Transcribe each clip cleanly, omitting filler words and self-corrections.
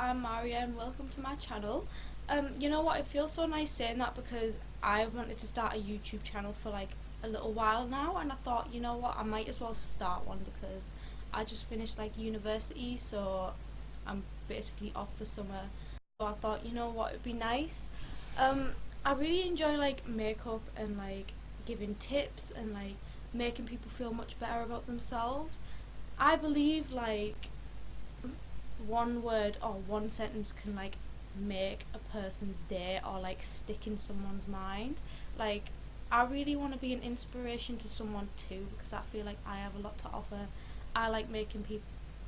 I'm Maria and welcome to my channel. You know what, it feels so nice saying that because I've wanted to start a YouTube channel for like a little while now, and I thought, you know what, I might as well start one because I just finished like university, so I'm basically off for summer. So I thought, you know what, it'd be nice. I really enjoy like makeup and like giving tips and like making people feel much better about themselves. I believe like one word or one sentence can like make a person's day or like stick in someone's mind. Like, I really want to be an inspiration to someone too because I feel like I have a lot to offer. I like making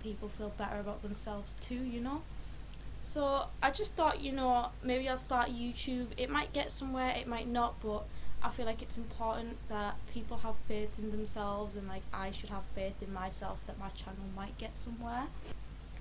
people feel better about themselves too. So I just thought, maybe I'll start YouTube. It might get somewhere, it might not, but I feel like it's important that people have faith in themselves, and like I should have faith in myself that my channel might get somewhere.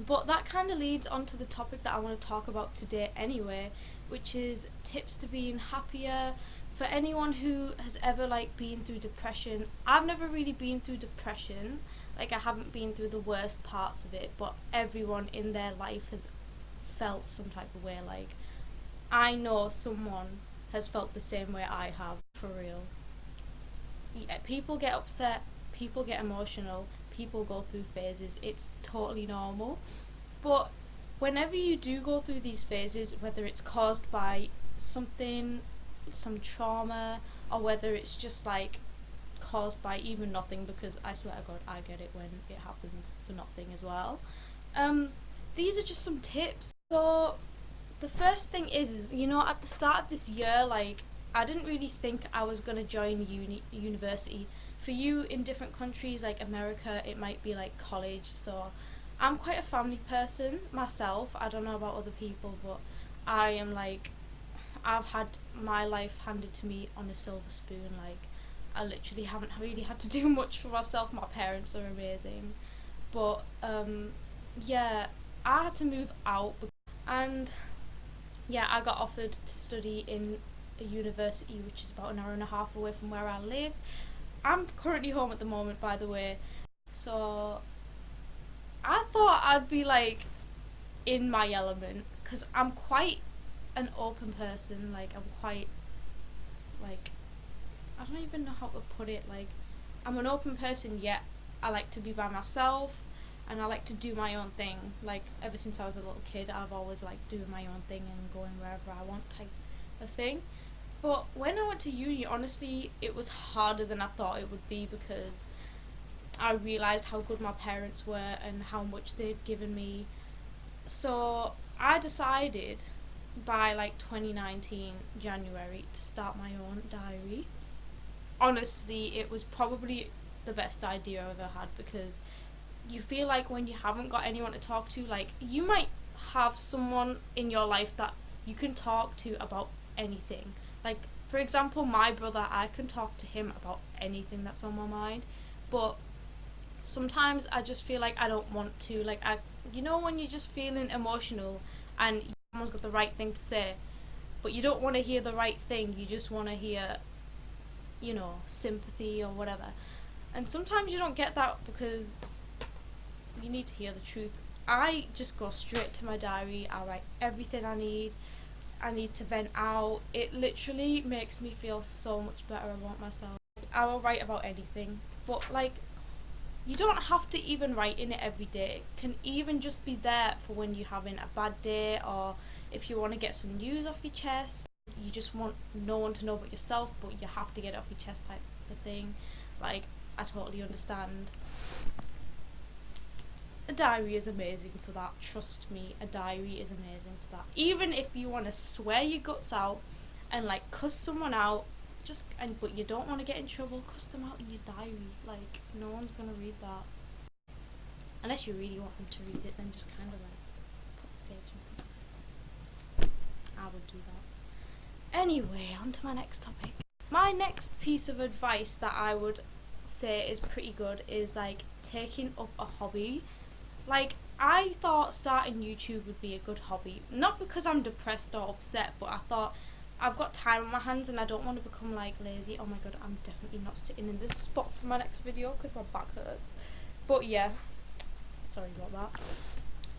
But that kind of leads on to the topic that I want to talk about today anyway, which is tips to being happier. For anyone who has ever like been through depression, I've never really been through depression. Like, I haven't been through the worst parts of it, but everyone in their life has felt some type of way. Like, I know someone has felt the same way I have, for real. Yeah, people get upset, people get emotional, people go through phases. It's totally normal. But whenever you do go through these phases, whether it's caused by something, some trauma, or whether it's just like caused by even nothing, because I swear to God, I get it when it happens for nothing as well. Um, these are just some tips. So the first thing is at the start of this year, like, I didn't really think I was gonna join university. For you in different countries like America, it might be like college. So I'm quite a family person myself. I don't know about other people, but I am like, I've had my life handed to me on a silver spoon. Like, I literally haven't really had to do much for myself. My parents are amazing, but yeah, I had to move out, and yeah, I got offered to study in a university which is about an hour and a half away from where I live. I'm currently home at the moment, by the way, so I thought I'd be like in my element because I'm quite an open person. Like, I'm quite like, I don't even know how to put it. Like, I'm an open person, yet I like to be by myself and I like to do my own thing. Like, ever since I was a little kid, I've always liked doing my own thing and going wherever I want, type of thing. But when I went to uni, honestly, it was harder than I thought it would be because I realised how good my parents were and how much they'd given me. So I decided by like 2019 January to start my own diary. Honestly, it was probably the best idea I've ever had because you feel like when you haven't got anyone to talk to, like, you might have someone in your life that you can talk to about anything. Like, for example, my brother, I can talk to him about anything that's on my mind, but sometimes I just feel like I don't want to. Like, when you're just feeling emotional and someone's got the right thing to say, but you don't want to hear the right thing, you just want to hear, sympathy or whatever. And sometimes you don't get that because you need to hear the truth. I just go straight to my diary, I write everything I need to vent out. It literally makes me feel so much better about myself. I will write about anything, but like, you don't have to even write in it every day. It can even just be there for when you're having a bad day, or if you want to get some news off your chest. You just want no one to know but yourself, but you have to get it off your chest, type of thing. Like, I totally understand. A diary is amazing for that. Trust me, a diary is amazing for that. Even if you want to swear your guts out and like cuss someone out, but you don't want to get in trouble, cuss them out in your diary. Like, no one's gonna read that unless you really want them to read it. Then just kind of like put the page in front. I would do that. Anyway, on to my next topic. My next piece of advice that I would say is pretty good is like taking up a hobby. Like, I thought starting YouTube would be a good hobby, not because I'm depressed or upset, but I thought I've got time on my hands and I don't want to become like lazy. Oh my god, I'm definitely not sitting in this spot for my next video because my back hurts. But yeah, sorry about that.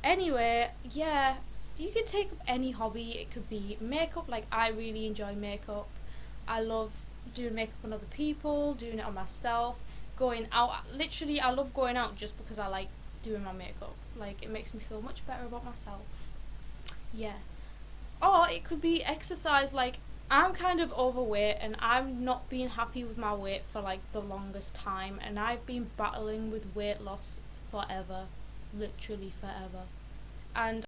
Anyway, yeah, you could take up any hobby. It could be makeup, like I really enjoy makeup. I love doing makeup on other people, doing it on myself, going out. Literally, I love going out just because I like doing my makeup. Like, it makes me feel much better about myself. Yeah. Or it could be exercise. Like, I'm kind of overweight and I'm not being happy with my weight for like the longest time, and I've been battling with weight loss forever. Literally forever. And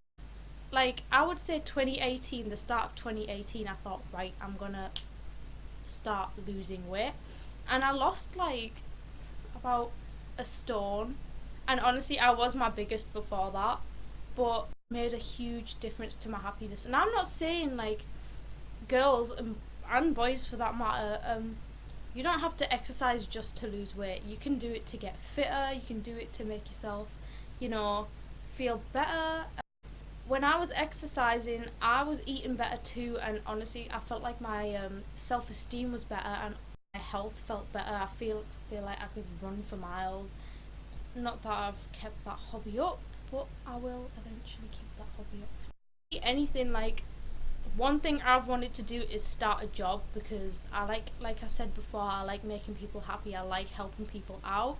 like, I would say 2018, the start of 2018, I thought, right, I'm gonna start losing weight. And I lost like about a stone. And honestly, I was my biggest before that, but made a huge difference to my happiness. And I'm not saying like girls and boys for that matter, you don't have to exercise just to lose weight. You can do it to get fitter, you can do it to make yourself, you know, feel better. When I was exercising, I was eating better too, and honestly, I felt like my self-esteem was better and my health felt better. I feel like I could run for miles. Not that I've kept that hobby up, but I will eventually keep that hobby up. Anything like, one thing I've wanted to do is start a job, because I like I said before, I like making people happy. I like helping people out.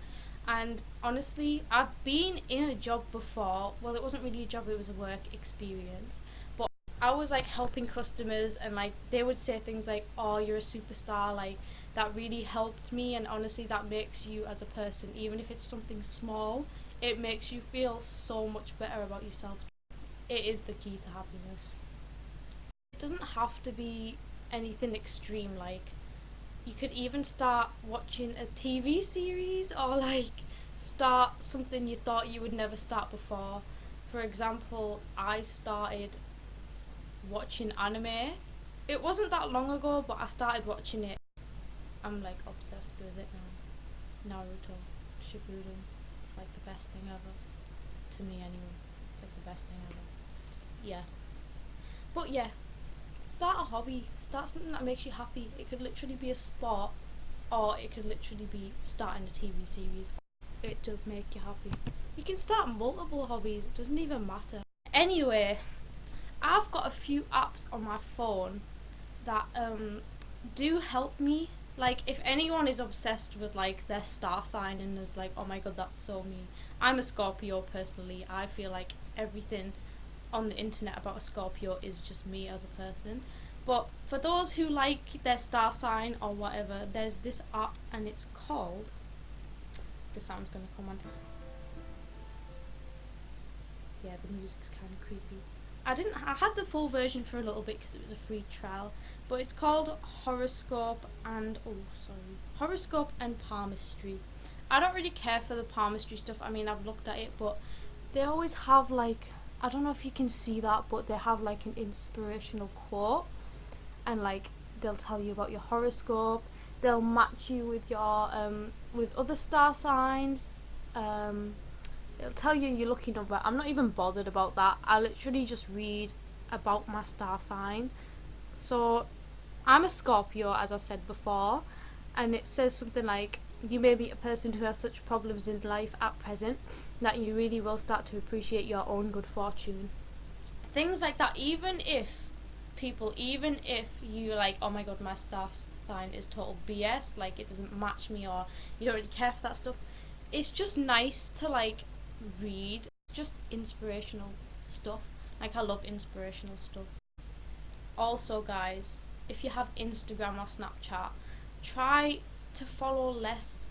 And honestly, I've been in a job before. Well, it wasn't really a job, it was a work experience. But I was like helping customers, and like they would say things like, "Oh, you're a superstar." Like, that really helped me, and honestly, that makes you as a person, even if it's something small, it makes you feel so much better about yourself. It is the key to happiness. It doesn't have to be anything extreme. Like, you could even start watching a TV series, or like start something you thought you would never start before. For example, I started watching anime. It wasn't that long ago, but I started watching it. I'm like obsessed with it now. Naruto, Shippuden. It's like the best thing ever. To me, anyway. It's like the best thing ever. Yeah. But yeah, start a hobby. Start something that makes you happy. It could literally be a sport, or it could literally be starting a TV series. It does make you happy. You can start multiple hobbies. It doesn't even matter. Anyway, I've got a few apps on my phone that do help me. Like, if anyone is obsessed with like their star sign and is like, oh my god, that's so me. I'm a Scorpio personally. I feel like everything on the internet about a Scorpio is just me as a person. But for those who like their star sign or whatever, there's this app, and it's called, the sound's gonna come on. Yeah, the music's kind of creepy. I had the full version for a little bit because it was a free trial, but it's called Horoscope and Palmistry. I don't really care for the palmistry stuff. I mean, I've looked at it, but they always have like, I don't know if you can see that, but they have like an inspirational quote, and like they'll tell you about your horoscope. They'll match you with your with other star signs. Um, It'll tell you your lucky number. I'm not even bothered about that. I literally just read about my star sign. So I'm a Scorpio, as I said before, and it says something like, you may be a person who has such problems in life at present that you really will start to appreciate your own good fortune. Things like that. Even if you like, oh my god, my star sign is total BS, like it doesn't match me, or you don't really care for that stuff, it's just nice to like read just inspirational stuff. Like, I love inspirational stuff. Also, guys, if you have Instagram or Snapchat, try to follow less,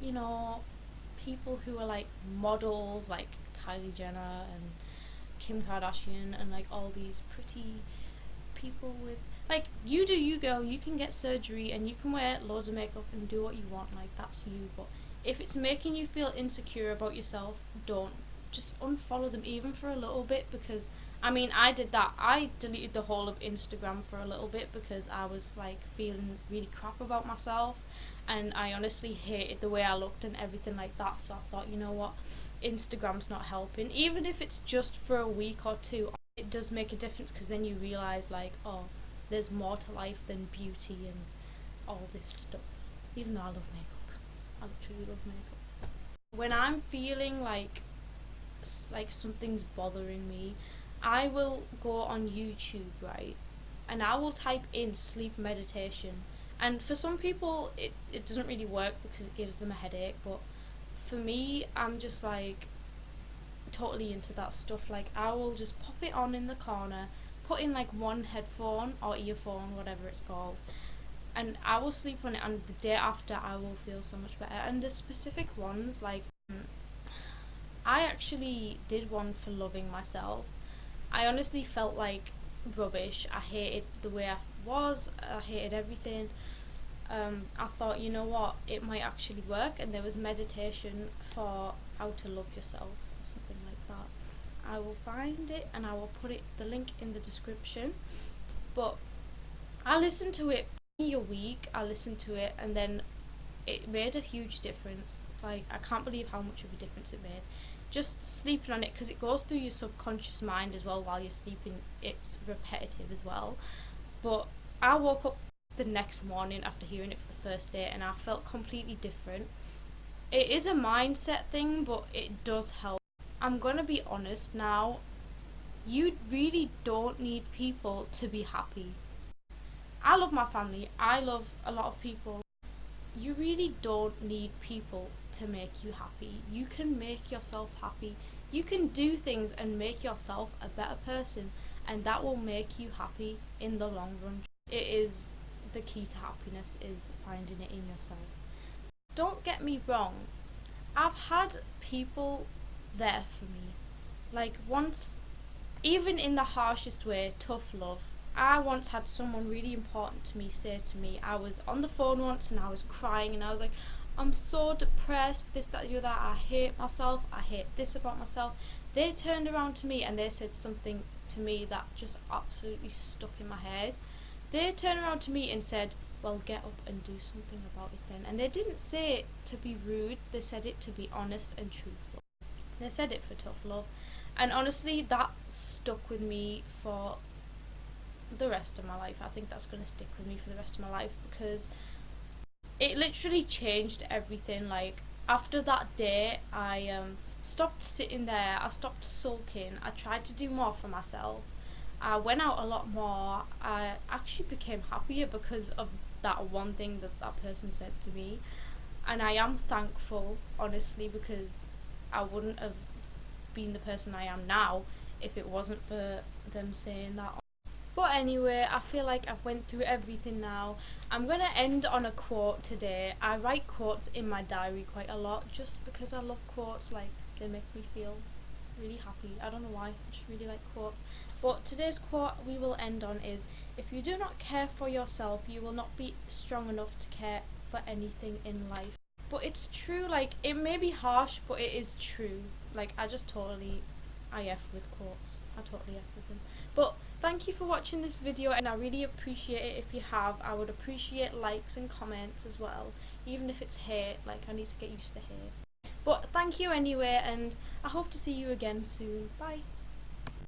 people who are like models, like Kylie Jenner and Kim Kardashian, and like all these pretty people with, like, you do you, girl. You can get surgery and you can wear loads of makeup and do what you want, like that's you. But if it's making you feel insecure about yourself, don't. Just unfollow them, even for a little bit, because I mean, I did that. I deleted the whole of Instagram for a little bit because I was like feeling really crap about myself, and I honestly hated the way I looked and everything like that. So I thought, you know what, Instagram's not helping. Even if it's just for a week or two, it does make a difference, because then you realize like, oh, there's more to life than beauty and all this stuff. Even though I love makeup, I literally love makeup. When I'm feeling like something's bothering me, I will go on YouTube, right, and I will type in sleep meditation. And for some people, it doesn't really work because it gives them a headache, but for me, I'm just like totally into that stuff. Like, I will just pop it on in the corner, put in like one headphone or earphone, whatever it's called, and I will sleep on it, and the day after I will feel so much better. And the specific ones, like, I actually did one for loving myself. I honestly felt like rubbish. I hated the way I was. I hated everything. I thought, you know what, it might actually work, and there was meditation for how to love yourself or something like that. I will find it and I will put the link in the description. But I listened to it a week. I listened to it, and then it made a huge difference. Like, I can't believe how much of a difference it made. Just sleeping on it, because it goes through your subconscious mind as well while you're sleeping. It's repetitive as well. But I woke up the next morning after hearing it for the first day, and I felt completely different. It is a mindset thing, but it does help. I'm gonna be honest now, you really don't need people to be happy. I love my family, I love a lot of people. You really don't need people to make you happy. You can make yourself happy. You can do things and make yourself a better person, and that will make you happy in the long run. It is the key to happiness, is finding it in yourself. Don't get me wrong, I've had people there for me. Like, once, even in the harshest way, tough love. I once had someone really important to me say to me, I was on the phone once and I was crying and I was like, I'm so depressed, this, that, the other, I hate myself, I hate this about myself. They turned around to me and they said something to me that just absolutely stuck in my head. They turned around to me and said, well, get up and do something about it then. And they didn't say it to be rude, they said it to be honest and truthful. They said it for tough love. And honestly, that stuck with me for the rest of my life. I think that's going to stick with me for the rest of my life, because it literally changed everything. Like, after that day, I stopped sitting there, I stopped sulking, I tried to do more for myself. I went out a lot more. I actually became happier because of that one thing that that person said to me. And I am thankful, honestly, because I wouldn't have been the person I am now if it wasn't for them saying that. But anyway, I feel like I've went through everything now. I'm going to end on a quote today. I write quotes in my diary quite a lot just because I love quotes. Like, they make me feel really happy. I don't know why, I just really like quotes. But today's quote we will end on is, if you do not care for yourself, you will not be strong enough to care for anything in life. But it's true. Like, it may be harsh, but it is true. Like, I just totally IF with quotes. I totally F with them. But thank you for watching this video, and I really appreciate it if you have. I would appreciate likes and comments as well, even if it's hate. Like, I need to get used to hate. But thank you anyway, and I hope to see you again soon. Bye.